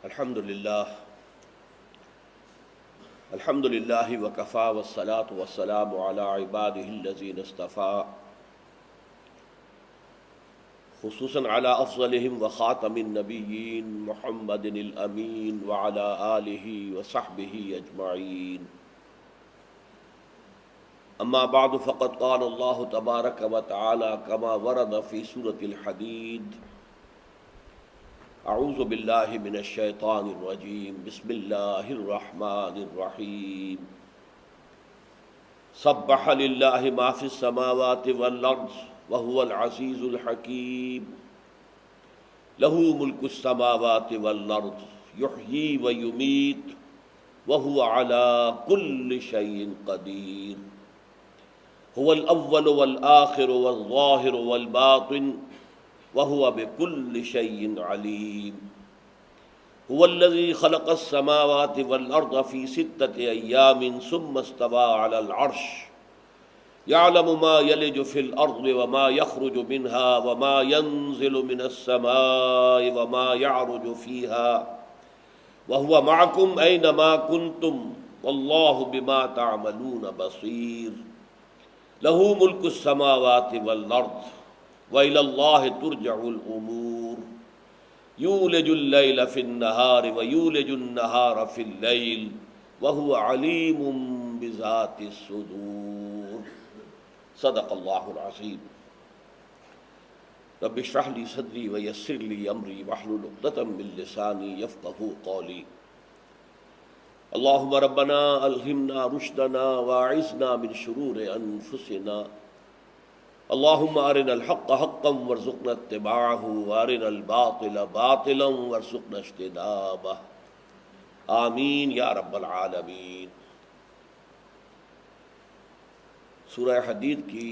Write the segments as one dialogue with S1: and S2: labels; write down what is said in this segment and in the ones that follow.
S1: الحمد للہ وکفا والصلاة والسلام علی عباده الذین اصطفى، خصوصاً علی افضلہم وخاتم النبیین محمد الامین وعلی آلہ وصحبہ اجمعین. اما بعد فقد قال اللہ تبارک وتعالی کما ورد فی سورة الحدید: اعوذ باللہ من الشیطان الرجیم، بسم اللہ الرحمن الرحیم. سبح للہ ما فی السماوات والارض وهو العزیز الحکیم. لہ ملک السماوات والارض یحیی ویمیت وهو علی کل شیء قدیر. هو الاول والآخر والظاہر والباطن وهو بكل شيء عليم. هو الذي خلق السماوات والأرض في 6 أيام ثم استوى على العرش يعلم ما يلج في الأرض وما يخرج منها وما ينزل من السماء وما يعرج فيها وهو معكم أينما كنتم والله بما تعملون بصير. له ملك السماوات والأرض وإلى الله ترجع الأمور. يولج الليل في النهار ويولج النهار في الليل وهو عليم بذات الصدور. صدق الله العظيم. رب اشرح لي صدري ويسر لي أمري واحلل عقدة من لساني يفقهوا قولي. اللهم ربنا ألهمنا رشدنا واعصمنا من شرور أنفسنا. اللهم ارنا الحق حقا وارزقنا اتباعه وارنا الباطل باطلا وارزقنا اجتنابه. آمین یا رب العالمین. سورہ حدید کی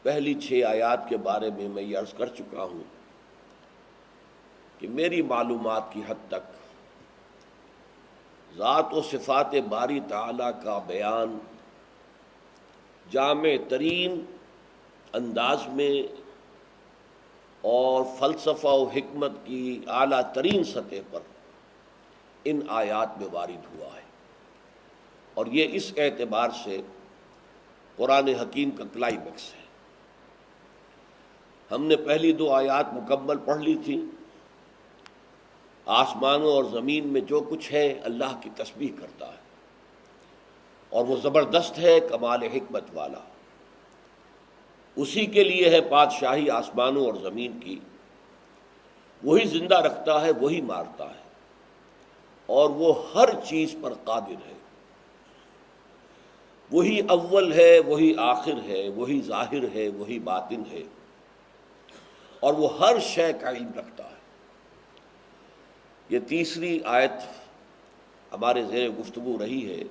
S1: پہلی 6 آیات کے بارے میں یہ عرض کر چکا ہوں کہ میری معلومات کی حد تک ذات و صفات باری تعالیٰ کا بیان جامع ترین انداز میں اور فلسفہ و حکمت کی اعلیٰ ترین سطح پر ان آیات میں وارد ہوا ہے، اور یہ اس اعتبار سے قرآن حکیم کا کلائمیکس ہے. ہم نے پہلی 2 آیات مکمل پڑھ لی تھی. آسمانوں اور زمین میں جو کچھ ہے اللہ کی تسبیح کرتا ہے، اور وہ زبردست ہے، کمال حکمت والا. اسی کے لیے ہے بادشاہی آسمانوں اور زمین کی. وہی زندہ رکھتا ہے، وہی مارتا ہے، اور وہ ہر چیز پر قادر ہے. وہی اول ہے، وہی آخر ہے، وہی ظاہر ہے، وہی باطن ہے، اور وہ ہر شے کا علم رکھتا ہے. یہ تیسری آیت ہمارے زیر گفتگو رہی ہے.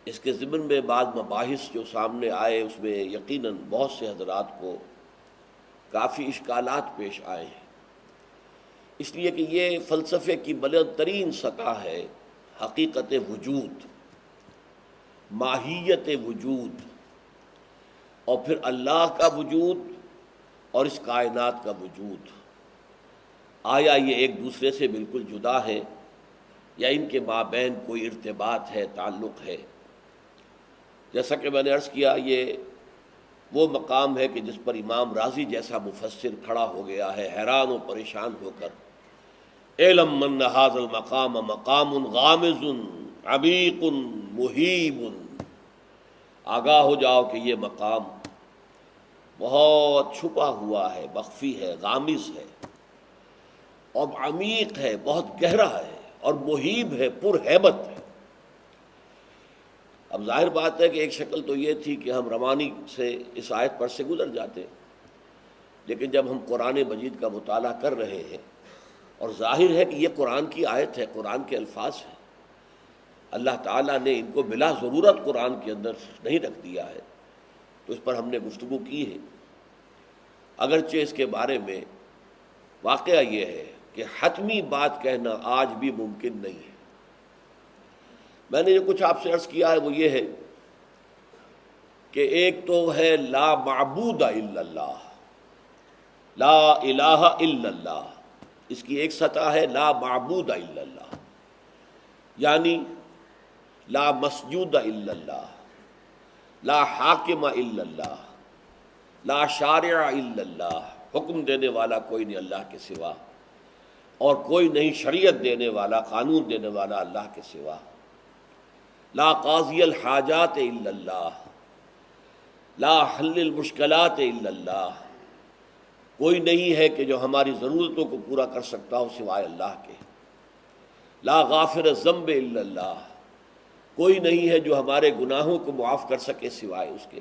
S1: اس کے ضمن میں بعض مباحث جو سامنے آئے اس میں یقیناً بہت سے حضرات کو کافی اشکالات پیش آئے ہیں، اس لیے کہ یہ فلسفے کی بلند ترین سطح ہے. حقیقت وجود، ماہیت وجود، اور پھر اللہ کا وجود اور اس کائنات کا وجود. آیا یہ ایک دوسرے سے بالکل جدا ہے یا ان کے مابین کوئی ارتباط ہے، تعلق ہے؟ جیسا کہ میں نے عرض کیا، یہ وہ مقام ہے کہ جس پر امام راضی جیسا مفسر کھڑا ہو گیا ہے حیران و پریشان ہو کر: اعلم من ھذا المقام مقام غامض عمیق مہیب. آگاہ ہو جاؤ کہ یہ مقام بہت چھپا ہوا ہے، مخفی ہے، غامض ہے، اور عمیق ہے، بہت گہرا ہے، اور مہیب ہے، پر ہیبت ہے. اب ظاہر بات ہے کہ ایک شکل تو یہ تھی کہ ہم روانی سے اس آیت پر سے گزر جاتے، لیکن جب ہم قرآن مجید کا مطالعہ کر رہے ہیں اور ظاہر ہے کہ یہ قرآن کی آیت ہے، قرآن کے الفاظ ہیں، اللہ تعالیٰ نے ان کو بلا ضرورت قرآن کے اندر نہیں رکھ دیا ہے، تو اس پر ہم نے گفتگو کی ہے. اگرچہ اس کے بارے میں واقعہ یہ ہے کہ حتمی بات کہنا آج بھی ممکن نہیں ہے. میں نے جو کچھ آپ سے عرض کیا ہے وہ یہ ہے کہ ایک تو ہے لا معبود الا اللہ، لا الہ الا اللہ، اس کی ایک سطح ہے لا معبود الا اللہ، یعنی لا مسجود الا اللہ، لا حاکم الا اللہ، لا شارع الا اللہ، حکم دینے والا کوئی نہیں اللہ کے سوا، اور کوئی نہیں شریعت دینے والا، قانون دینے والا اللہ کے سوا، لا قاضی الحاجات الا اللہ، لا حل المشکلات الا اللہ، کوئی نہیں ہے کہ جو ہماری ضرورتوں کو پورا کر سکتا ہو سوائے اللہ کے، لا غافر الذنب الا اللہ، کوئی نہیں ہے جو ہمارے گناہوں کو معاف کر سکے سوائے اس کے،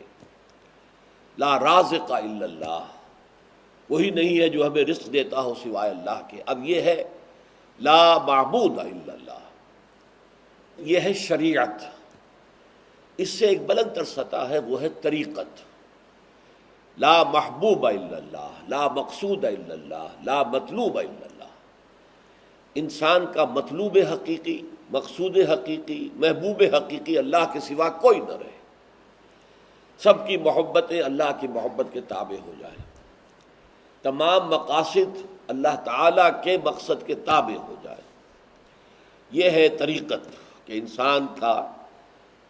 S1: لا رازق الا اللہ، وہی نہیں ہے جو ہمیں رزق دیتا ہو سوائے اللہ کے۔ اب یہ ہے لا معبود الا اللہ، یہ ہے شریعت۔ اس سے ایک بلند تر سطح ہے، وہ ہے طریقت۔ لا محبوب الا اللہ، لا مقصود الا اللہ، لا مطلوب الا اللہ۔ انسان کا مطلوب حقیقی، مقصود حقیقی، محبوب حقیقی اللہ کے سوا کوئی نہ رہے، سب کی محبتیں اللہ کی محبت کے تابع ہو جائیں، تمام مقاصد اللہ تعالیٰ کے مقصد کے تابع ہو جائے۔ یہ ہے طریقت کہ انسان کا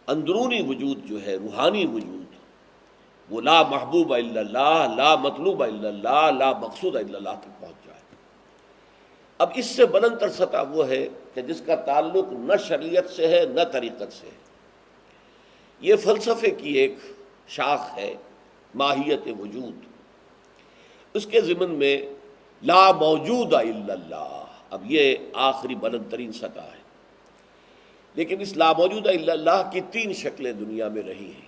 S1: اندرونی وجود جو ہے، روحانی وجود، وہ لا محبوب الا اللہ، لا مطلوب الا اللہ، لا مقصود الا اللہ تک پہنچ جائے۔ اب اس سے بلند تر سطح وہ ہے کہ جس کا تعلق نہ شریعت سے ہے نہ طریقت سے ہے۔ یہ فلسفے کی ایک شاخ ہے، ماہیت وجود۔ اس کے ضمن میں لا موجود الا اللہ، اب یہ آخری بلند ترین سطح ہے۔ لیکن اس لا موجود الا اللہ کی تین شکلیں دنیا میں رہی ہیں۔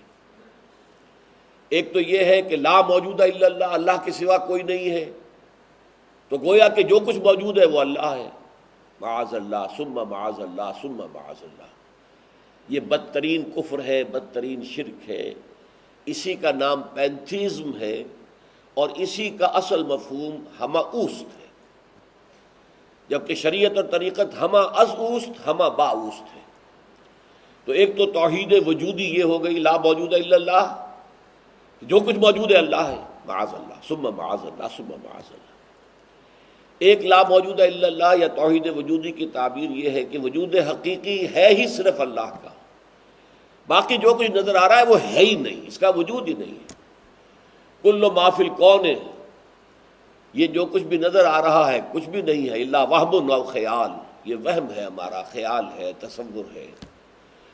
S1: ایک تو یہ ہے کہ لا موجود الا اللہ، اللہ کے سوا کوئی نہیں ہے، تو گویا کہ جو کچھ موجود ہے وہ اللہ ہے، معاذ اللہ ثم معاذ اللہ ثم معاذ اللہ۔ یہ بدترین کفر ہے، بدترین شرک ہے، اسی کا نام پینتھیزم ہے، اور اسی کا اصل مفہوم ہمہ اوست ہے، جبکہ شریعت اور طریقت ہمہ از اوست، ہمہ با اوست ہے۔ تو ایک تو توحید وجودی یہ ہو گئی لا موجود الا اللہ، جو کچھ موجود ہے اللہ ہے، معاذ اللہ ثم معاذ اللہ ثم معاذ اللہ۔ ایک لا موجود الا اللہ یا توحید وجودی کی تعبیر یہ ہے کہ وجود حقیقی ہے ہی صرف اللہ کا، باقی جو کچھ نظر آ رہا ہے وہ ہے ہی نہیں، اس کا وجود ہی نہیں ہے۔ کل ما فی الکون، یہ جو کچھ بھی نظر آ رہا ہے کچھ بھی نہیں ہے، الا وہم و خیال، یہ وہم ہے ہمارا، خیال ہے، تصور ہے،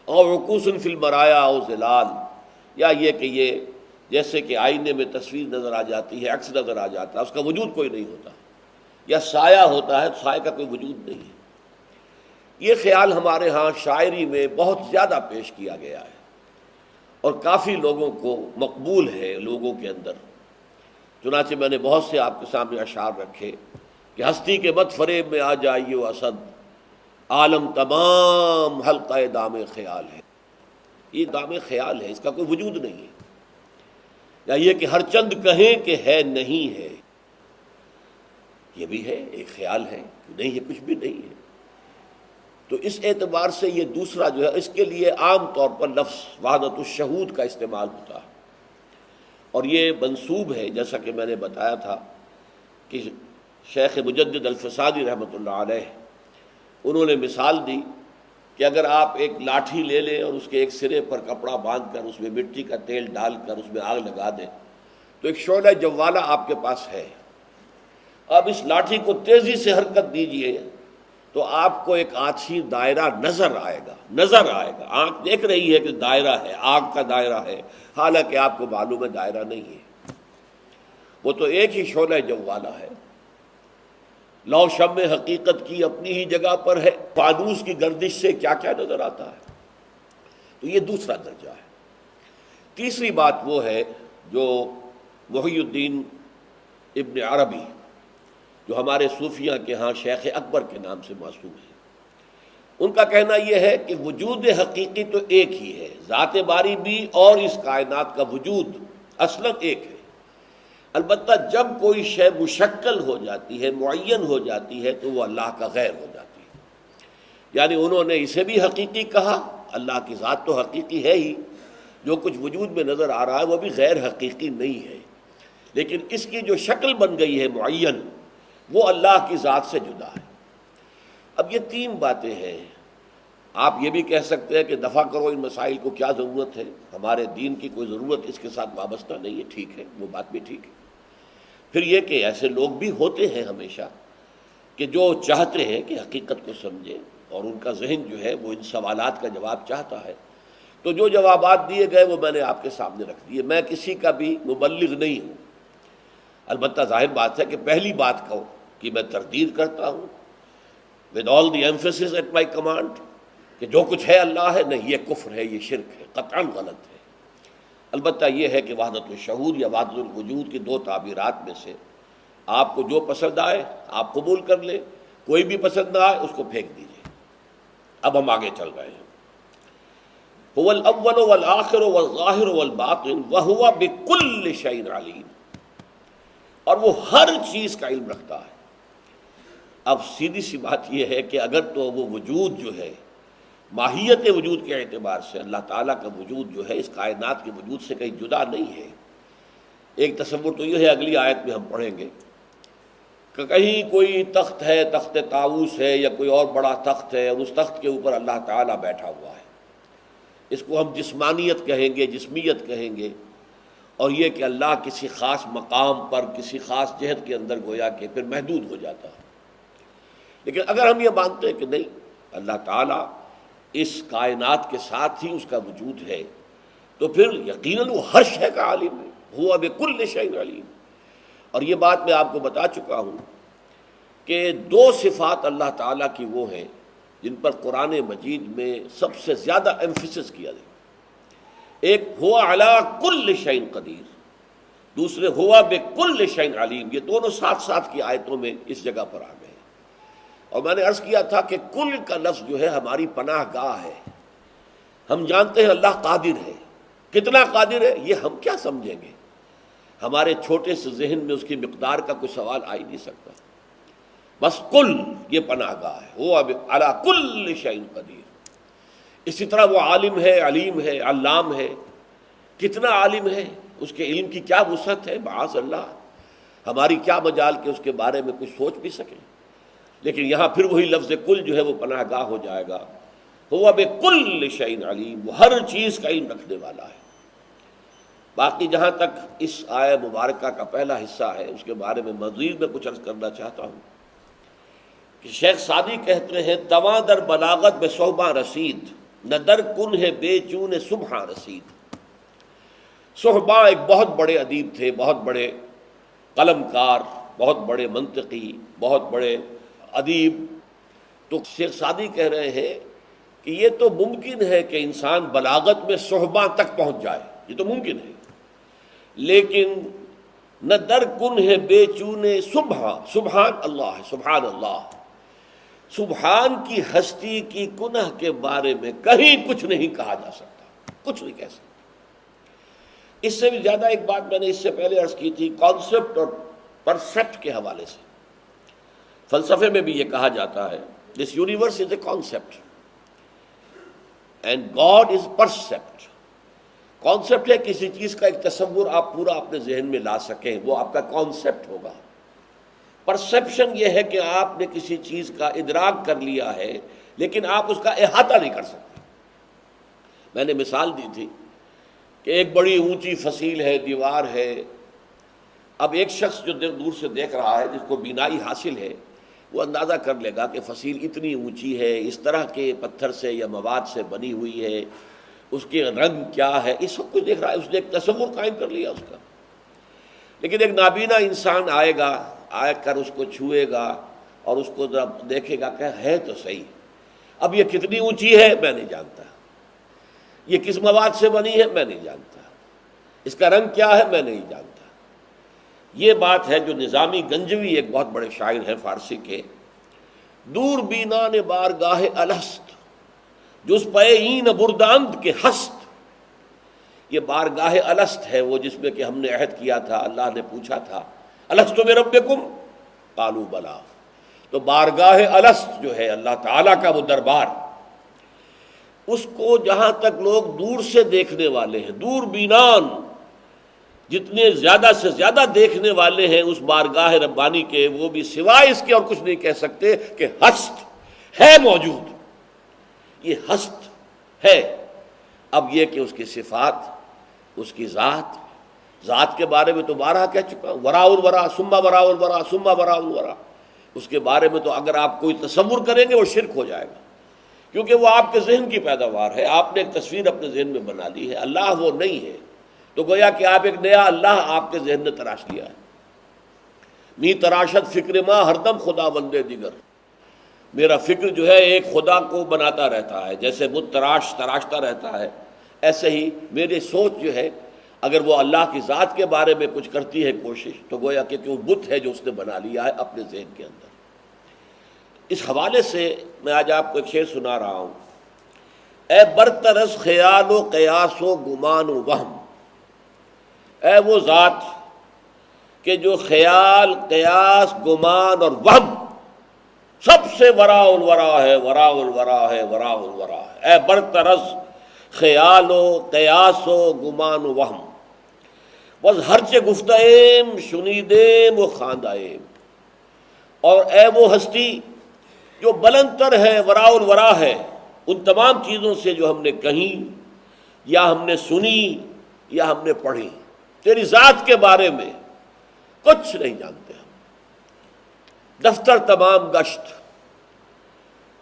S1: اور عکوس فی المرایا او ظلال، یا یہ کہ یہ جیسے کہ آئینے میں تصویر نظر آ جاتی ہے، عکس نظر آ جاتا ہے، اس کا وجود کوئی نہیں ہوتا، یا سایہ ہوتا ہے تو سایہ کا کوئی وجود نہیں ہے۔ یہ خیال ہمارے ہاں شاعری میں بہت زیادہ پیش کیا گیا ہے، اور کافی لوگوں کو مقبول ہے لوگوں کے اندر۔ چنانچہ میں نے بہت سے آپ کے سامنے اشعار رکھے کہ ہستی کے مت فریب میں آ جائیے و اسد، عالم تمام حلقہ دام خیال ہے۔ یہ دام خیال ہے، اس کا کوئی وجود نہیں ہے۔ یا یہ کہ ہر چند کہیں کہ ہے نہیں ہے، یہ بھی ہے، ایک خیال ہے کہ نہیں ہے، کچھ بھی نہیں ہے۔ تو اس اعتبار سے یہ دوسرا جو ہے، اس کے لیے عام طور پر لفظ وحدت الشہود کا استعمال ہوتا ہے، اور یہ منسوب ہے، جیسا کہ میں نے بتایا تھا کہ شیخ مجدد الفسادی رحمۃ اللہ علیہ، انہوں نے مثال دی کہ اگر آپ ایک لاٹھی لے لیں اور اس کے ایک سرے پر کپڑا باندھ کر اس میں مٹی کا تیل ڈال کر اس میں آگ لگا دیں تو ایک شعلہ جوالہ آپ کے پاس ہے۔ اب اس لاٹھی کو تیزی سے حرکت دیجئے تو آپ کو ایک آتشی دائرہ نظر آئے گا، آنکھ دیکھ رہی ہے کہ دائرہ ہے، آگ کا دائرہ ہے، حالانکہ آپ کو معلوم ہے دائرہ نہیں ہے، وہ تو ایک ہی شعلہ جوالہ ہے۔ لو شمع حقیقت کی اپنی ہی جگہ پر ہے، فانوس کی گردش سے کیا کیا نظر آتا ہے۔ تو یہ دوسرا درجہ ہے۔ تیسری بات وہ ہے جو محی الدین ابن عربی، جو ہمارے صوفیہ کے ہاں شیخ اکبر کے نام سے موسوم ہے، ان کا کہنا یہ ہے کہ وجود حقیقی تو ایک ہی ہے، ذات باری بھی اور اس کائنات کا وجود اصلاً ایک ہے، البتہ جب کوئی شے مشکل ہو جاتی ہے، معین ہو جاتی ہے، تو وہ اللہ کا غیر ہو جاتی ہے۔ یعنی انہوں نے اسے بھی حقیقی کہا، اللہ کی ذات تو حقیقی ہے ہی، جو کچھ وجود میں نظر آ رہا ہے وہ بھی غیر حقیقی نہیں ہے، لیکن اس کی جو شکل بن گئی ہے معین، وہ اللہ کی ذات سے جدا ہے۔ اب یہ تین باتیں ہیں۔ آپ یہ بھی کہہ سکتے ہیں کہ دفع کرو ان مسائل کو، کیا ضرورت ہے، ہمارے دین کی کوئی ضرورت اس کے ساتھ وابستہ نہیں ہے، ٹھیک ہے، وہ بات بھی ٹھیک ہے۔ پھر یہ کہ ایسے لوگ بھی ہوتے ہیں ہمیشہ کہ جو چاہتے ہیں کہ حقیقت کو سمجھیں، اور ان کا ذہن جو ہے وہ ان سوالات کا جواب چاہتا ہے، تو جو جوابات دیے گئے وہ میں نے آپ کے سامنے رکھ دیے۔ میں کسی کا بھی مبلغ نہیں ہوں، البتہ ظاہر بات ہے کہ پہلی بات کہو کہ میں تردید کرتا ہوں with all the emphasis at my command کہ جو کچھ ہے اللہ ہے، نہیں، یہ کفر ہے، یہ شرک ہے، قطعاً غلط ہے۔ البتہ یہ ہے کہ وحدت الشہود یا وحدت الوجود کی دو تعبیرات میں سے آپ کو جو پسند آئے آپ قبول کر لیں، کوئی بھی پسند نہ آئے اس کو پھینک دیجیے۔ اب ہم آگے چل رہے ہیں۔ هو الاول والآخر والظاہر والباطن وهو بكل شيء علیم، اور وہ ہر چیز کا علم رکھتا ہے۔ اب سیدھی سی بات یہ ہے کہ اگر تو وہ وجود جو ہے ماہیت وجود کے اعتبار سے اللہ تعالیٰ کا وجود جو ہے اس کائنات کے وجود سے کہیں جدا نہیں ہے۔ ایک تصور تو یہ ہے، اگلی آیت میں ہم پڑھیں گے کہ کہیں کوئی تخت ہے، تخت طاؤس ہے یا کوئی اور بڑا تخت ہے، اور اس تخت کے اوپر اللہ تعالیٰ بیٹھا ہوا ہے۔ اس کو ہم جسمانیت کہیں گے، جسمیت کہیں گے، اور یہ کہ اللہ کسی خاص مقام پر کسی خاص جہت کے اندر گویا کہ پھر محدود ہو جاتا ہے۔ لیکن اگر ہم یہ مانتے ہیں کہ نہیں، اللہ تعالیٰ اس کائنات کے ساتھ ہی اس کا وجود ہے، تو پھر یقیناً وہ ہر شے کا عالم ہے، ہوا بکل شیء علیم۔ اور یہ بات میں آپ کو بتا چکا ہوں کہ دو صفات اللہ تعالیٰ کی وہ ہیں جن پر قرآن مجید میں سب سے زیادہ ایمفسس کیا گیا۔ ایک ہوا علی کل شیء قدیر، دوسرے ہوا بکل شیء علیم۔ یہ دونوں ساتھ ساتھ کی آیتوں میں اس جگہ پر آ گئے۔ اور میں نے عرض کیا تھا کہ کل کا لفظ جو ہے ہماری پناہ گاہ ہے۔ ہم جانتے ہیں اللہ قادر ہے، کتنا قادر ہے یہ ہم کیا سمجھیں گے، ہمارے چھوٹے سے ذہن میں اس کی مقدار کا کوئی سوال آ ہی نہیں سکتا۔ بس کل یہ پناہ گاہ ہے، وہ اب علی کل شیء قدیر۔ اسی طرح وہ عالم ہے، علیم ہے، علام ہے۔ کتنا عالم ہے، اس کے علم کی کیا وسعت ہے، معاذ اللہ، ہماری کیا مجال کہ اس کے بارے میں کچھ سوچ بھی سکیں۔ لیکن یہاں پھر وہی لفظ کل جو ہے وہ پناہ گاہ ہو جائے گا۔ ہوا بکل شیء علیم، وہ ہر چیز کا علم رکھنے والا ہے۔ باقی جہاں تک اس آیہ مبارکہ کا پہلا حصہ ہے اس کے بارے میں مزید میں کچھ عرض کرنا چاہتا ہوں کہ شیخ سعدی کہتے ہیں تواں در بلاغت بے صحباں رسید، نہ در کن ہے بے چون صبحاں رسید۔ صحباں ایک بہت بڑے ادیب تھے، بہت بڑے قلم کار، بہت بڑے منطقی، بہت بڑے ادیب۔ تو شیخ سعدی کہہ رہے ہیں کہ یہ تو ممکن ہے کہ انسان بلاغت میں صحباں تک پہنچ جائے، یہ تو ممکن ہے، لیکن نہ در کن ہے بے چونے صبح، سبحان اللہ ہے، سبحان اللہ، سبحان کی ہستی کی کنہ کے بارے میں کہیں کچھ نہیں کہا جا سکتا، کچھ نہیں کہہ سکتا۔ اس سے بھی زیادہ ایک بات میں نے اس سے پہلے عرض کی تھی، کانسیپٹ اور پرسیپٹ کے حوالے سے۔ فلسفے میں بھی یہ کہا جاتا ہے this universe is a concept and God is percept. Concept ہے کسی چیز کا ایک تصور آپ پورا اپنے ذہن میں لا سکیں، وہ آپ کا کانسیپٹ ہوگا۔ پرسیپشن یہ ہے کہ آپ نے کسی چیز کا ادراک کر لیا ہے لیکن آپ اس کا احاطہ نہیں کر سکتے۔ میں نے مثال دی تھی کہ ایک بڑی اونچی فصیل ہے، دیوار ہے، اب ایک شخص جو دور سے دیکھ رہا ہے، جس کو بینائی حاصل ہے، وہ اندازہ کر لے گا کہ فصیل اتنی اونچی ہے، اس طرح کے پتھر سے یا مواد سے بنی ہوئی ہے، اس کے رنگ کیا ہے، یہ سب کچھ دیکھ رہا ہے، اس نے ایک تصور قائم کر لیا اس کا۔ لیکن ایک نابینا انسان آئے گا، آ کر اس کو چھوئے گا اور اس کو دیکھے گا کہ ہے تو صحیح، اب یہ کتنی اونچی ہے میں نہیں جانتا، یہ کس مواد سے بنی ہے میں نہیں جانتا، اس کا رنگ کیا ہے میں نہیں جانتا۔ یہ بات ہے جو نظامی گنجوی ایک بہت بڑے شاعر ہیں فارسی کے، دور بینان بارگاہ الست جز پے این برداند کے ہست۔ یہ بارگاہ الست ہے، وہ جس میں کہ ہم نے عہد کیا تھا، اللہ نے پوچھا تھا الست بربکم قالوا بلا۔ تو بارگاہ الست جو ہے اللہ تعالیٰ کا وہ دربار، اس کو جہاں تک لوگ دور سے دیکھنے والے ہیں، دور بینان، جتنے زیادہ سے زیادہ دیکھنے والے ہیں اس بارگاہ ربانی کے، وہ بھی سوائے اس کے اور کچھ نہیں کہہ سکتے کہ ہست ہے موجود، یہ ہست ہے۔ اب یہ کہ اس کی صفات، اس کی ذات کے بارے میں تو بارہا کہہ چکا ہوں، وراء الورا ثم وراء الورا ثم وراء الورا، اس کے بارے میں تو اگر آپ کوئی تصور کریں گے وہ شرک ہو جائے گا، کیونکہ وہ آپ کے ذہن کی پیداوار ہے، آپ نے ایک تصویر اپنے ذہن میں بنا لی ہے۔ اللہ وہ نہیں ہے، تو گویا کہ آپ ایک نیا اللہ آپ کے ذہن نے تراش لیا ہے۔ می تراشت فکر ماں ہردم خدا بندے دیگر، میرا فکر جو ہے ایک خدا کو بناتا رہتا ہے، جیسے بت تراشتا رہتا ہے، ایسے ہی میری سوچ جو ہے اگر وہ اللہ کی ذات کے بارے میں کچھ کرتی ہے کوشش، تو گویا کہ وہ بت ہے جو اس نے بنا لیا ہے اپنے ذہن کے اندر۔ اس حوالے سے میں آج آپ کو ایک شعر سنا رہا ہوں: اے برترس خیال و قیاس و گمان و وہم، اے وہ ذات کہ جو خیال، قیاس، گمان اور وہم سب سے وراء الورا ہے، وراء الورا ہے، وراء الورا ہے۔ اے برترس خیال و قیاس و گمان و وہم، بس ہرچ گفتیم شنیدیم و خواندائیم، اور اے وہ ہستی جو بلند تر ہے، وراء الورا ہے، ان تمام چیزوں سے جو ہم نے کہیں یا ہم نے سنی یا ہم نے پڑھی، تیری ذات کے بارے میں کچھ نہیں جانتے ہم۔ دفتر تمام گشت،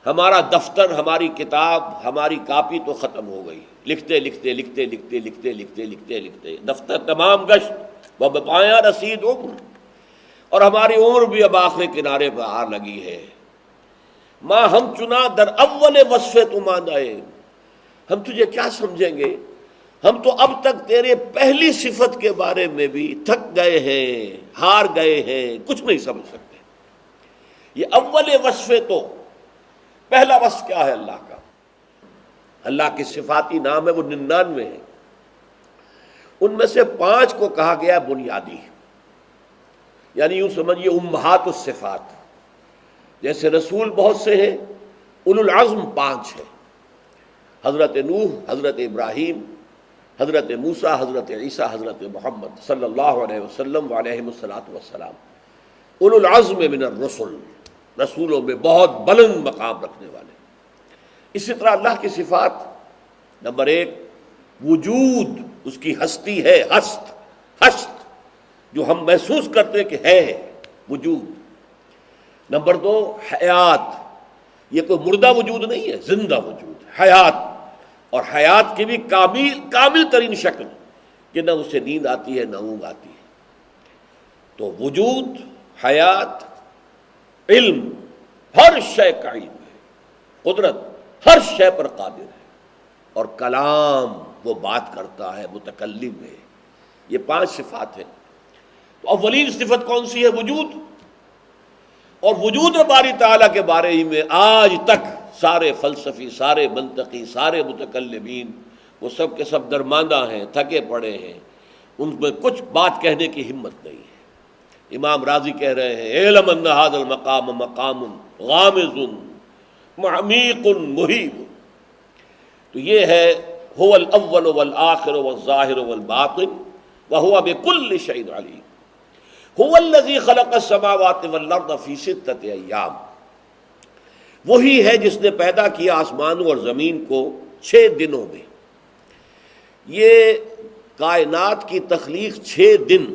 S1: ہمارا دفتر، ہماری کتاب، ہماری کاپی تو ختم ہو گئی، لکھتے لکھتے لکھتے لکھتے لکھتے لکھتے لکھتے لکھتے دفتر تمام گشت و بپایا رسید عمر، اور ہماری عمر بھی اب آخری کنارے پہ آ لگی ہے۔ ماں ہم چنا در اول وصف تمہارے، ہم تجھے کیا سمجھیں گے، ہم تو اب تک تیرے پہلی صفت کے بارے میں بھی تھک گئے ہیں، ہار گئے ہیں، کچھ نہیں سمجھ سکتے۔ یہ اول وصف، تو پہلا وصف کیا ہے اللہ کا؟ اللہ کے صفاتی نام ہے وہ 99 ہیں، ان میں سے 5 کو کہا گیا بنیادی، یعنی یوں سمجھیے امہات الصفات۔ جیسے رسول بہت سے ہیں، اولو العزم 5 ہیں، حضرت نوح، حضرت ابراہیم، حضرت موسیٰ، حضرت عیسیٰ، حضرت محمد صلی اللہ علیہ وسلم وعلیہم الصلاۃ والسلام، اولو العزم من الرسل، رسولوں میں بہت بلند مقام رکھنے والے۔ اسی طرح اللہ کی صفات، نمبر 1 وجود، اس کی ہستی ہے، ہست جو ہم محسوس کرتے کہ ہے وجود۔ نمبر 2 حیات، یہ کوئی مردہ وجود نہیں ہے، زندہ وجود، حیات، اور حیات کی بھی کامل ترین شکل کہ نہ اسے نیند آتی ہے نہ اونگ آتی ہے۔ تو وجود، حیات، علم، ہر شے کا علم ہے، قدرت ہر شے پر قادر ہے، اور کلام، وہ بات کرتا ہے، متکلم ہے۔ یہ 5 صفات ہیں۔ تو اولین صفت کون سی ہے؟ وجود۔ اور وجود باری تعالیٰ کے بارے ہی میں آج تک سارے فلسفی، سارے منطقی، سارے متکلمین وہ سب کے سب درماندہ ہیں، تھکے پڑے ہیں، ان میں کچھ بات کہنے کی ہمت نہیں ہے۔ امام راضی کہہ رہے ہیں: اعلم ان ھذا المقام مقام غامض معمیق مہیب۔ تو یہ ہے هو الاول والآخر والظاہر والباطن وهو بكل شيء علیم۔ هو الذی خلق السماوات والارض فی 6 ایام، وہی ہے جس نے پیدا کیا آسمانوں اور زمین کو 6 دنوں میں۔ یہ کائنات کی تخلیق 6 دن،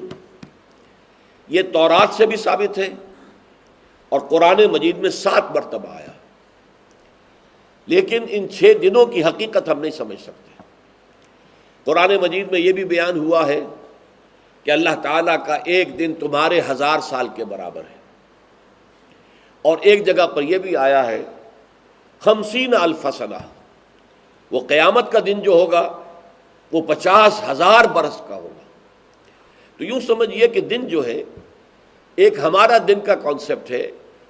S1: یہ تورات سے بھی ثابت ہے اور قرآن مجید میں 7 مرتبہ آیا، لیکن ان 6 دنوں کی حقیقت ہم نہیں سمجھ سکتے۔ قرآن مجید میں یہ بھی بیان ہوا ہے کہ اللہ تعالیٰ کا ایک دن تمہارے 1000 سال کے برابر ہے، اور ایک جگہ پر یہ بھی آیا ہے 50,000 سنہ، وہ قیامت کا دن جو ہوگا وہ 50,000 برس کا ہوگا۔ تو یوں سمجھیے کہ دن جو ہے، ایک ہمارا دن کا کانسیپٹ ہے،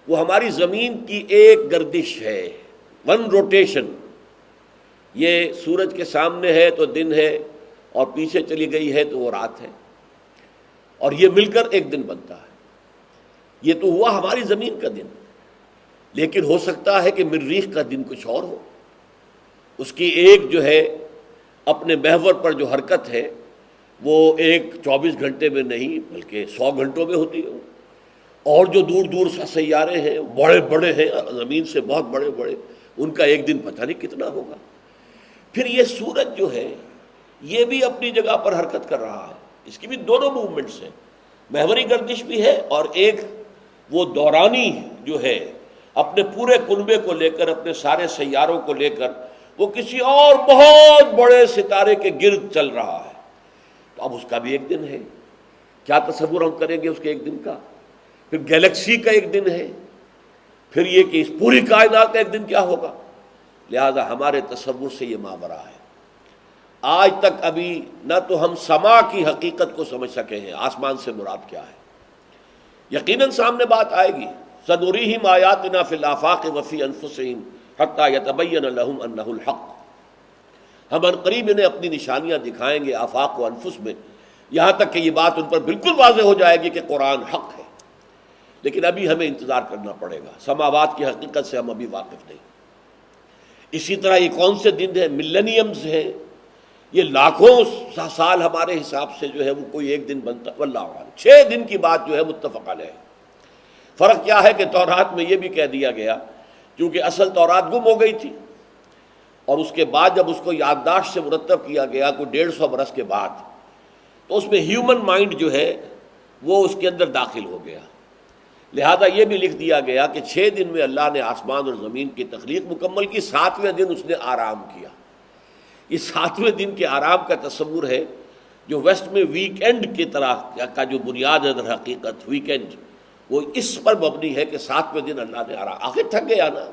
S1: وہ ہماری زمین کی ایک گردش ہے، 1 روٹیشن۔ یہ سورج کے سامنے ہے تو دن ہے، اور پیچھے چلی گئی ہے تو وہ رات ہے، اور یہ مل کر ایک دن بنتا ہے۔ یہ تو ہوا ہماری زمین کا دن، لیکن ہو سکتا ہے کہ مریخ کا دن کچھ اور ہو، اس کی ایک جو ہے اپنے محور پر جو حرکت ہے وہ ایک 24 گھنٹے میں نہیں بلکہ 100 گھنٹوں میں ہوتی ہے، اور جو دور دور سے سیارے ہیں بڑے بڑے ہیں، زمین سے بہت بڑے بڑے، ان کا ایک دن پتہ نہیں کتنا ہوگا۔ پھر یہ سورج جو ہے یہ بھی اپنی جگہ پر حرکت کر رہا ہے، اس کی بھی دونوں موومنٹس ہیں، محوری گردش بھی ہے اور ایک وہ دورانی جو ہے اپنے پورے کنبے کو لے کر، اپنے سارے سیاروں کو لے کر وہ کسی اور بہت بڑے ستارے کے گرد چل رہا ہے۔ تو اب اس کا بھی ایک دن ہے، کیا تصور ہم کریں گے اس کے ایک دن کا؟ پھر گیلیکسی کا ایک دن ہے، پھر یہ کہ اس پوری کائنات کا ایک دن کیا ہوگا۔ لہذا ہمارے تصور سے یہ ماورا ہے۔ آج تک ابھی نہ تو ہم سما کی حقیقت کو سمجھ سکے ہیں، آسمان سے مراد کیا ہے۔ یقیناً سامنے بات آئے گی، سنریہم آیاتنا فی الآفاق وفی انفسہم حتی یتبین لہم انہ الحق، ہم عنقریب انہیں اپنی نشانیاں دکھائیں گے آفاق و انفس میں، یہاں تک کہ یہ بات ان پر بالکل واضح ہو جائے گی کہ قرآن حق ہے۔ لیکن ابھی ہمیں انتظار کرنا پڑے گا، سماوات کی حقیقت سے ہم ابھی واقف نہیں۔ اسی طرح یہ کون سے دن ہیں؟ ملینیمز ہیں، یہ لاکھوں سال ہمارے حساب سے جو ہے وہ کوئی ایک دن بنتا، واللہ اعلم۔ 6 دن کی بات جو ہے متفق علیہ۔ فرق کیا ہے کہ تورات میں یہ بھی کہہ دیا گیا، کیونکہ اصل تورات گم ہو گئی تھی، اور اس کے بعد جب اس کو یادداشت سے مرتب کیا گیا کوئی 150 برس کے بعد، تو اس میں ہیومن مائنڈ جو ہے وہ اس کے اندر داخل ہو گیا۔ لہذا یہ بھی لکھ دیا گیا کہ 6 دن میں اللہ نے آسمان اور زمین کی تخلیق مکمل کی، 7ویں دن اس نے آرام کیا۔ یہ 7ویں دن کے آرام کا تصور ہے جو ویسٹ میں ویک اینڈ کی طرح کا جو بنیاد ہے در حقیقت ویک اینڈ، وہ اس پر مبنی ہے کہ 7ویں دن اللہ نے آرام، آخر تھک گیا نا،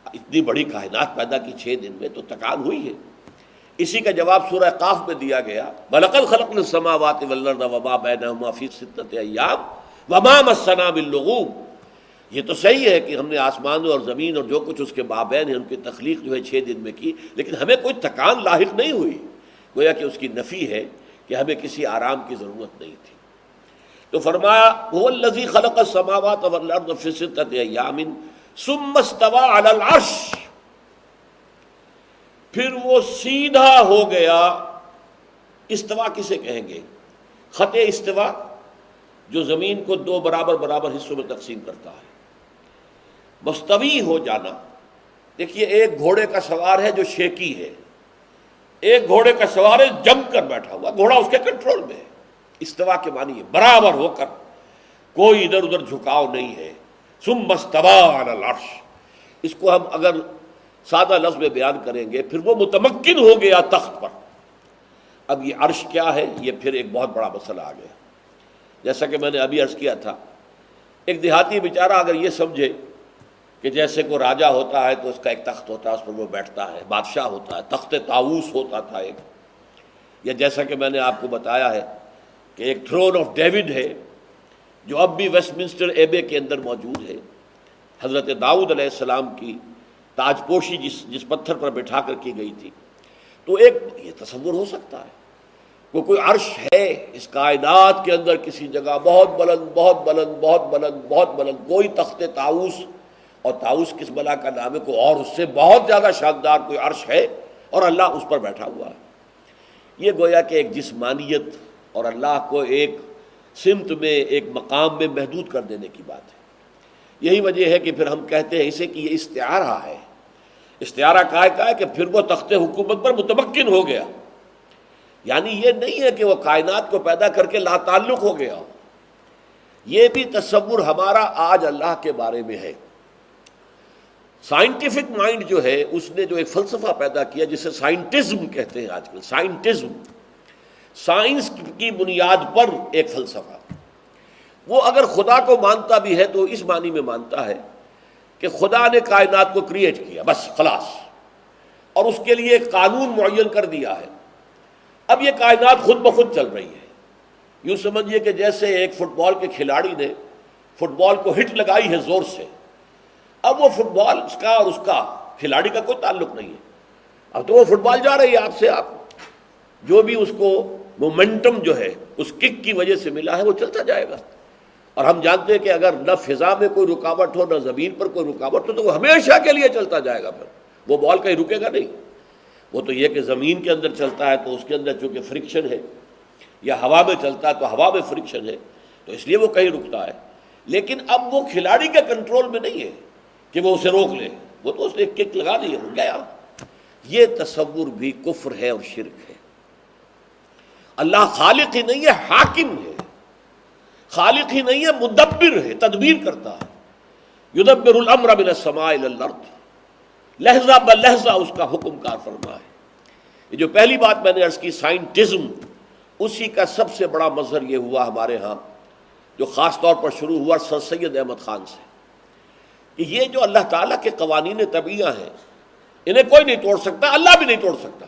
S1: اتنی بڑی کائنات پیدا کی 6 دن میں تو تکان ہوئی ہے۔ اسی کا جواب سورہ قاف میں دیا گیا، وَلَقَدْ خَلَقْنَا السَّمَاوَاتِ وَالْأَرْضَ وَمَا بَيْنَهُمَا فِي 6 أَيَّامٍ وَمَا مَسَّنَا بِاللُّغُوبِ۔ یہ تو صحیح ہے کہ ہم نے آسمان اور زمین اور جو کچھ اس کے مابین ہے ان کی تخلیق جو ہے 6 دن میں کی، لیکن ہمیں کوئی تکان لاحق نہیں ہوئی، گویا کہ اس کی نفی ہے کہ ہمیں کسی آرام کی ضرورت نہیں تھی۔ تو فرمایا هُوَ الَّذِي خَلَقَ السَّمَاوَاتَ وَالْأَرْضَ فِي 6 أَيَّامٍ ثُمَّ اسْتَوَىٰ عَلَى الْعَرْشِ، پھر وہ سیدھا ہو گیا۔ استوا کسے کہیں گے؟ خط استوا جو زمین کو 2 برابر برابر حصوں میں تقسیم کرتا ہے۔ مستوی ہو جانا، دیکھیے ایک گھوڑے کا سوار ہے جو شیکی ہے، ایک گھوڑے کا سوار ہے جم کر بیٹھا ہوا، گھوڑا اس کے کنٹرول میں ہے۔ استوا کے معنی ہے برابر ہو کر، کوئی ادھر ادھر جھکاؤ نہیں ہے۔ ثم استوى على العرش، اس کو ہم اگر سادہ لفظ میں بیان کریں گے پھر وہ متمکن ہو گیا تخت پر۔ اب یہ عرش کیا ہے، یہ پھر ایک بہت بڑا مسئلہ آ گیا۔ جیسا کہ میں نے ابھی عرض کیا تھا، ایک دیہاتی بیچارہ اگر یہ سمجھے کہ جیسے کوئی راجہ ہوتا ہے تو اس کا ایک تخت ہوتا ہے، اس پر وہ بیٹھتا ہے، بادشاہ ہوتا ہے، تخت طاؤس ہوتا تھا ایک، یا جیسا کہ میں نے آپ کو بتایا ہے کہ ایک تھرون آف ڈیوڈ ہے جو اب بھی ویسٹ منسٹر ایبے کے اندر موجود ہے، حضرت داؤد علیہ السلام کی تاج پوشی جس پتھر پر بٹھا کر کی گئی تھی۔ تو ایک یہ تصور ہو سکتا ہے کہ کوئی عرش ہے اس کائنات کے اندر کسی جگہ، بہت بلند بہت بلند بہت بلند بہت بلند، کوئی تخت طاؤس، اور طاؤس کس بلا کا نام ہے، کوئی اور اس سے بہت زیادہ شاندار کوئی عرش ہے اور اللہ اس پر بیٹھا ہوا ہے۔ یہ گویا کہ ایک جسمانیت اور اللہ کو ایک سمت میں ایک مقام میں محدود کر دینے کی بات ہے۔ یہی وجہ ہے کہ پھر ہم کہتے ہیں اسے کہ یہ استعارہ ہے۔ استعارہ کہا ہے کہ پھر وہ تخت حکومت پر متمکن ہو گیا، یعنی یہ نہیں ہے کہ وہ کائنات کو پیدا کر کے لا تعلق ہو گیا۔ یہ بھی تصور ہمارا آج اللہ کے بارے میں ہے۔ سائنٹیفک مائنڈ جو ہے اس نے جو ایک فلسفہ پیدا کیا جسے سائنٹزم کہتے ہیں آج کل، سائنٹزم، سائنس کی بنیاد پر ایک فلسفہ، وہ اگر خدا کو مانتا بھی ہے تو اس معنی میں مانتا ہے کہ خدا نے کائنات کو کریٹ کیا بس خلاص، اور اس کے لیے ایک قانون معین کر دیا ہے، اب یہ کائنات خود بخود چل رہی ہے۔ یوں سمجھیے کہ جیسے ایک فٹ بال کے کھلاڑی نے فٹ بال کو ہٹ لگائی ہے زور سے، اب وہ فٹ بال اس کا اور اس کا کھلاڑی کا کوئی تعلق نہیں ہے، اب تو وہ فٹ بال جا رہی ہے آپ سے، آپ جو بھی اس کو مومنٹم جو ہے اس کک کی وجہ سے ملا ہے وہ چلتا جائے گا۔ اور ہم جانتے ہیں کہ اگر نہ فضا میں کوئی رکاوٹ ہو نہ زمین پر کوئی رکاوٹ ہو تو وہ ہمیشہ کے لیے چلتا جائے گا، پھر وہ بال کہیں رکے گا نہیں۔ وہ تو یہ کہ زمین کے اندر چلتا ہے تو اس کے اندر چونکہ فرکشن ہے یا ہوا میں چلتا تو ہوا میں فرکشن ہے تو اس لیے وہ کہیں رکتا ہے، لیکن اب وہ کھلاڑی کے کنٹرول میں نہیں ہے کہ وہ اسے روک لے، وہ تو اس نے ایک کک لگا دی رک گیا۔ یہ تصور بھی کفر ہے اور شرک ہے۔ اللہ خالق ہی نہیں ہے، حاکم ہے، خالق ہی نہیں ہے، مدبر ہے، تدبیر کرتا ہے۔ یدبر الامر من السماء الى الارض، لہجہ بلہجہ اس کا حکم کار فرما ہے۔ یہ جو پہلی بات میں نے عرض کی سائنٹزم، اسی کا سب سے بڑا مظہر یہ ہوا ہمارے ہاں، جو خاص طور پر شروع ہوا سر سید احمد خان سے، کہ یہ جو اللہ تعالیٰ کے قوانین طبیعہ ہیں انہیں کوئی نہیں توڑ سکتا، اللہ بھی نہیں توڑ سکتا۔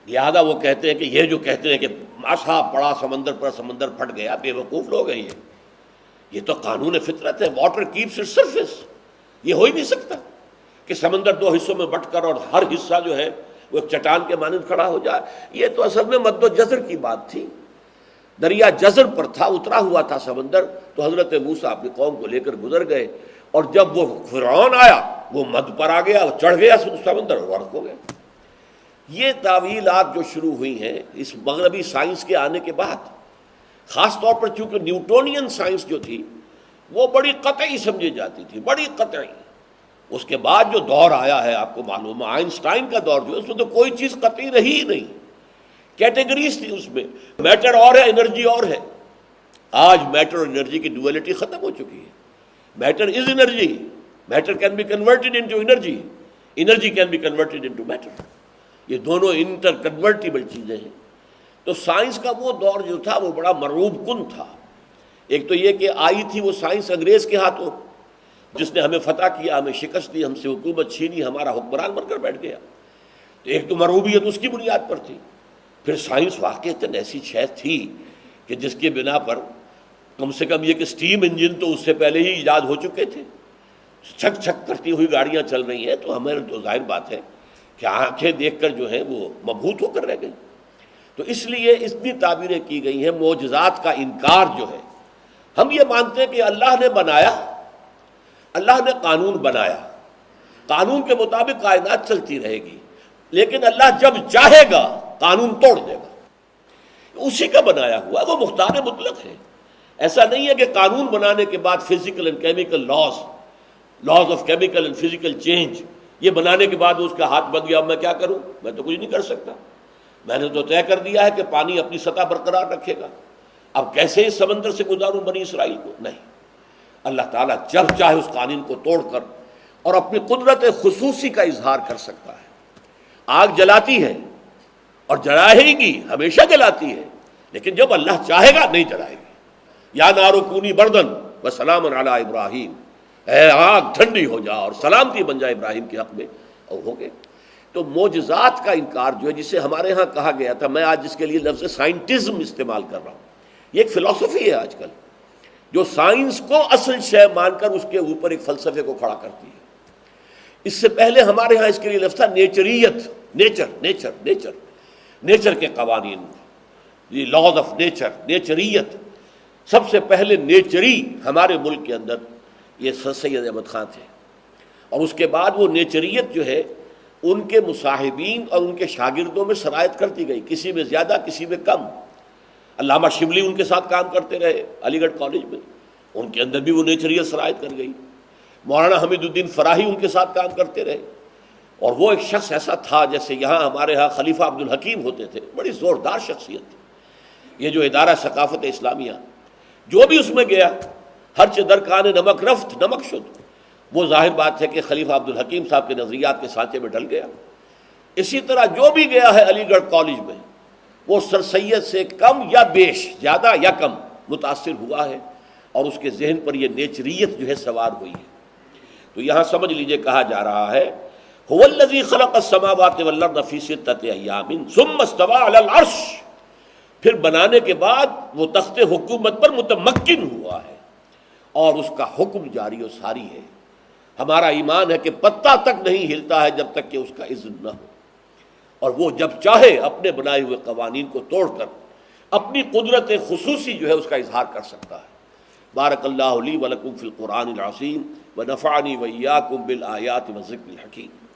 S1: لہذا وہ کہتے ہیں کہ یہ جو کہتے ہیں کہ آسا پڑا سمندر پر سمندر پھٹ گیا، بے وقوف لوگ ہیں یہ تو قانون فطرت ہے، واٹر کیپس اٹس سرفیس، یہ ہو ہی نہیں سکتا کہ سمندر دو حصوں میں بٹ کر اور ہر حصہ جو ہے وہ ایک چٹان کے مانند کھڑا ہو جائے۔ یہ تو اصل میں مد و جزر کی بات تھی، دریا جزر پر تھا، اترا ہوا تھا سمندر، تو حضرت موسیٰ اپنی قوم کو لے کر گزر گئے، اور جب وہ فرعون آیا وہ مد پر آ گیا، وہ چڑھ گیا سمندر اور غرق ہو گیا۔ یہ تعویلات جو شروع ہوئی ہیں اس مغربی سائنس کے آنے کے بعد، خاص طور پر چونکہ نیوٹونین سائنس جو تھی وہ بڑی قطعی سمجھی جاتی تھی، بڑی قطعی۔ اس کے بعد جو دور آیا ہے آپ کو معلوم ہے، آئنسٹائن کا دور جو ہے اس میں تو کوئی چیز قطعی رہی ہی نہیں، کیٹیگریز تھی اس میں، میٹر اور ہے، انرجی اور ہے۔ آج میٹر اور انرجی کی ڈویلٹی ختم ہو چکی ہے۔ Matter is energy, matter can be converted into energy, energy can be converted into matter, یہ دونوں انٹر کنورٹیبل چیزیں ہیں۔ تو سائنس کا وہ دور جو تھا وہ بڑا مرعوب کن تھا۔ ایک تو یہ کہ آئی تھی وہ سائنس انگریز کے ہاتھوں، جس نے ہمیں فتح کیا، ہمیں شکست دی، ہم سے حکومت چھینی، ہمارا حکمران بن کر بیٹھ گیا، تو ایک تو مرعوبیت اس کی بنیاد پر تھی۔ پھر سائنس واقعتاً ایسی شے تھی کہ جس کی بنا پر کم سے کم یہ کہ سٹیم انجن تو اس سے پہلے ہی ایجاد ہو چکے تھے، چھک چھک کرتی ہوئی گاڑیاں چل رہی ہیں، تو ہمیں تو ظاہر بات ہے کہ آنکھیں دیکھ کر جو ہیں وہ مبہوت ہو کر رہ گئی۔ تو اس لیے اتنی تعبیریں کی گئی ہیں۔ معجزات کا انکار جو ہے، ہم یہ مانتے ہیں کہ اللہ نے بنایا، اللہ نے قانون بنایا، قانون کے مطابق کائنات چلتی رہے گی، لیکن اللہ جب چاہے گا قانون توڑ دے گا، اسی کا بنایا ہوا وہ مختار مطلق ہے۔ ایسا نہیں ہے کہ قانون بنانے کے بعد physical and chemical laws of chemical and physical change, یہ بنانے کے بعد اس کا ہاتھ بن گیا، اب میں کیا کروں، میں تو کچھ نہیں کر سکتا، میں نے تو طے کر دیا ہے کہ پانی اپنی سطح برقرار رکھے گا، اب کیسے اس سمندر سے گزاروں بنی اسرائیل کو؟ نہیں، اللہ تعالیٰ جب چاہے اس قانون کو توڑ کر اور اپنی قدرت خصوصی کا اظہار کر سکتا ہے۔ آگ جلاتی ہے اور جلائے گی، ہمیشہ جلاتی ہے، لیکن جب اللہ چاہے گا نہیں جلائے گی۔ یا نارو کونی بردن وسلام علی ابراہیم، اے آگ ٹھنڈی ہو جا اور سلامتی بن جائے ابراہیم کے حق میں، اور ہو گئے۔ تو معجزات کا انکار جو ہے، جسے ہمارے ہاں کہا گیا تھا، میں آج جس کے لیے لفظ سائنٹزم استعمال کر رہا ہوں، یہ ایک فلسفی ہے آج کل، جو سائنس کو اصل شے مان کر اس کے اوپر ایک فلسفے کو کھڑا کرتی ہے۔ اس سے پہلے ہمارے ہاں اس کے لیے لفظ تھا نیچریت، نیچر کے قوانین، یہ لاز آف نیچر، نیچریت۔ سب سے پہلے نیچری ہمارے ملک کے اندر یہ سر سید احمد خان تھے، اور اس کے بعد وہ نیچریت جو ہے ان کے مصاحبین اور ان کے شاگردوں میں سرایت کرتی گئی، کسی میں زیادہ کسی میں کم۔ علامہ شبلی ان کے ساتھ کام کرتے رہے علی گڑھ کالج میں، ان کے اندر بھی وہ نیچریت سرایت کر گئی۔ مولانا حمید الدین فراہی ان کے ساتھ کام کرتے رہے، اور وہ ایک شخص ایسا تھا جیسے یہاں ہمارے ہاں خلیفہ عبد الحکیم ہوتے تھے، بڑی زوردار شخصیت تھی۔ یہ جو ادارہ ثقافت اسلامیہ جو بھی اس میں گیا، ہر چہ در کان نمک رفت نمک شد، وہ ظاہر بات ہے کہ خلیفہ عبد الحکیم صاحب کے نظریات کے سانچے میں ڈل گیا۔ اسی طرح جو بھی گیا ہے علی گڑھ کالج میں، وہ سر سید سے کم یا بیش، زیادہ یا کم متاثر ہوا ہے، اور اس کے ذہن پر یہ نیچریت جو ہے سوار ہوئی ہے۔ تو یہاں سمجھ لیجئے کہا جا رہا ہے هو الذی خلق السماوات والارض فی ستۃ ایام ثم استوى علی العرش، پھر بنانے کے بعد وہ تخت حکومت پر متمکن ہوا ہے اور اس کا حکم جاری و ساری ہے۔ ہمارا ایمان ہے کہ پتہ تک نہیں ہلتا ہے جب تک کہ اس کا اذن نہ ہو، اور وہ جب چاہے اپنے بنائے ہوئے قوانین کو توڑ کر اپنی قدرت خصوصی جو ہے اس کا اظہار کر سکتا ہے۔ بارک اللہ لی ولکم فی القرآن العظیم ونفعنی وإیاکم بالآیات والذکر الحکیم۔